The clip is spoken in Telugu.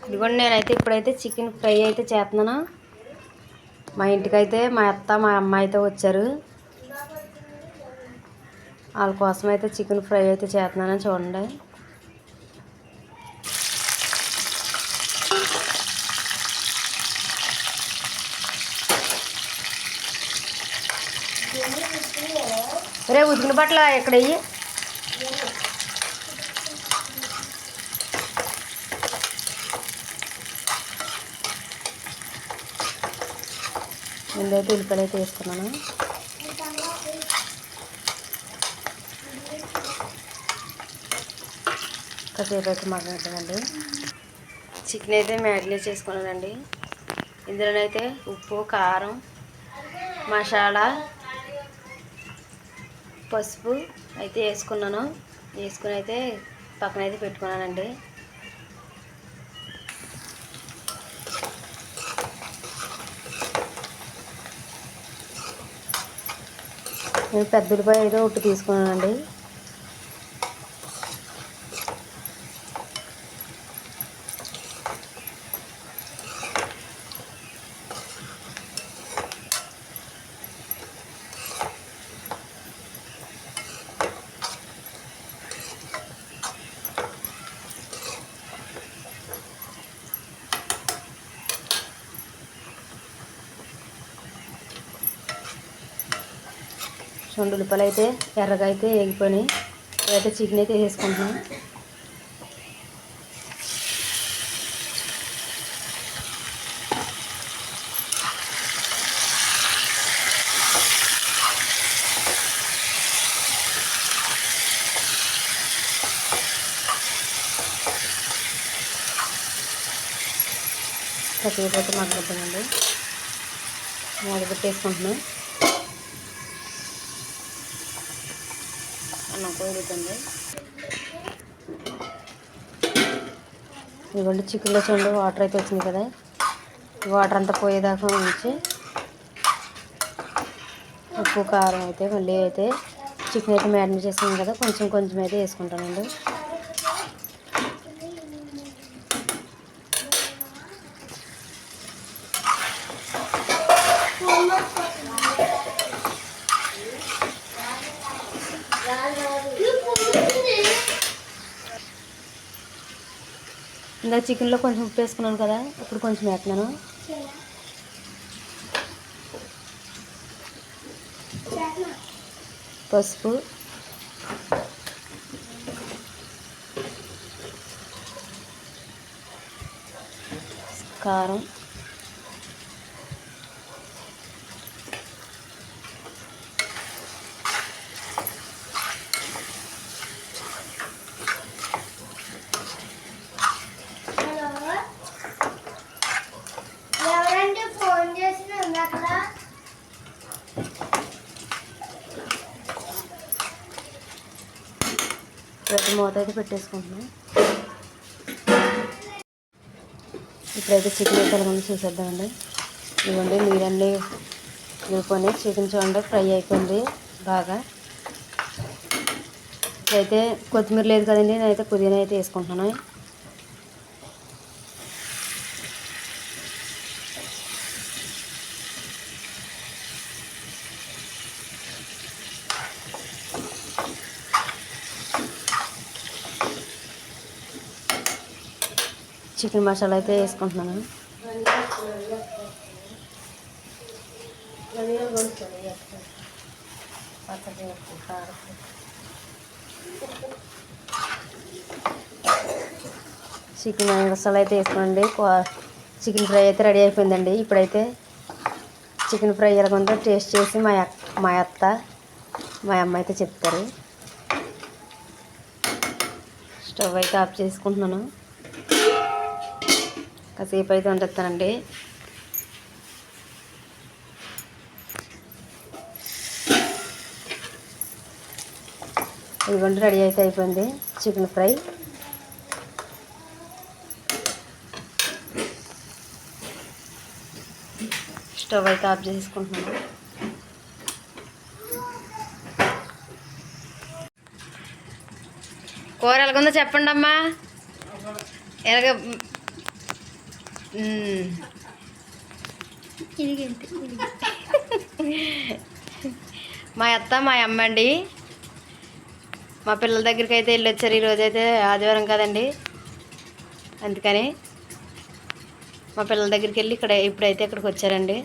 ఇదిగోండి నేనైతే ఇప్పుడైతే చికెన్ ఫ్రై అయితే చేస్తున్నాను. మా ఇంటికైతే మా అత్త మా అమ్మ అయితే వచ్చారు. వాళ్ళ కోసం అయితే చికెన్ ఫ్రై అయితే చేస్తున్నానని చూడండి. రే ఉతికిన బట్టల ఎక్కడయ్యి ముందైతే ఉల్లిపాయలు అయితే వేసుకున్నాను. కాసేపు అయితే మగ్గనిద్దామండి. చికెన్ అయితే మ్యారినేట్ చేసుకున్నానండి. ఇందులోనైతే ఉప్పు, కారం, మసాలా, పసుపు అయితే వేసుకున్నాను. వేసుకుని అయితే పక్కన అయితే పెట్టుకున్నానండి. నేను పెద్ద ఉల్లిపాయ అయితే ఒకటి తీసుకున్నానండి. రెండు ఉల్లిపాయలు అయితే ఎర్రగా అయితే వేగిపోయినాయి. అయితే చికెన్ అయితే వేసుకుంటున్నాం. కాసేపు అయితే మగ్గనిద్దామండి. మూత పెట్టేసుకుంటున్నాం. అన్నం కుదురుతుంది. ఇదిగోండి చికెన్లో చూడండి వాటర్ అయితే వచ్చింది కదా. వాటర్ అంతా పోయేదాకా ఉంచి ఉప్పు, కారం అయితే మళ్ళీ అయితే చికెన్ అయితే మ్యారినేట్ చేసుకున్నాం కదా, కొంచెం కొంచెం అయితే వేసుకుంటానండి. ఇందాక చికెన్లో కొంచెం ఉప్పు వేసుకున్నాను కదా, ఇప్పుడు కొంచెం వేస్తున్నాను. పసుపు, కారం, మూత అయితే పెట్టేసుకుంటున్నాం. ఇప్పుడైతే చికెన్ అయితే ఎలాగొందో చూసేద్దామండి. ఇవ్వండి నీరన్నీ ఉడుకొని చికెన్ చూడండి ఫ్రై అయిపోయింది బాగా. ఇప్పుడైతే కొత్తిమీర లేదు కదండి, నేనైతే పుదీనా అయితే వేసుకుంటున్నాను. చికెన్ మసాలా అయితే వేసుకుంటున్నాను. చికెన్ మసాలా అయితే వేసుకోండి. చికెన్ ఫ్రై అయితే రెడీ అయిపోయిందండి. ఇప్పుడైతే చికెన్ ఫ్రై ఎలాగొందో టేస్ట్ చేసి మా అత్త మా అమ్మ అయితే చెప్తారు. స్టవ్ అయితే ఆఫ్ చేసుకుంటున్నాను. కాసేపు అయితే వండుతానండి. ఇదిగోండి రెడీ అయితే అయిపోయింది చికెన్ ఫ్రై. స్టవ్ అయితే ఆఫ్ చేసుకుంటున్నాను. కూర ఎలాగుందో చెప్పండి అమ్మా. ఎలాగ మ్మ్. మా అత్త మా అమ్మ అండి మా పిల్లల దగ్గరికి అయితే వెళ్ళొచ్చారు. ఈరోజైతే ఆదివారం కదండి, అందుకని మా పిల్లల దగ్గరికి వెళ్ళి ఇప్పుడైతే ఇక్కడికి వచ్చారండి.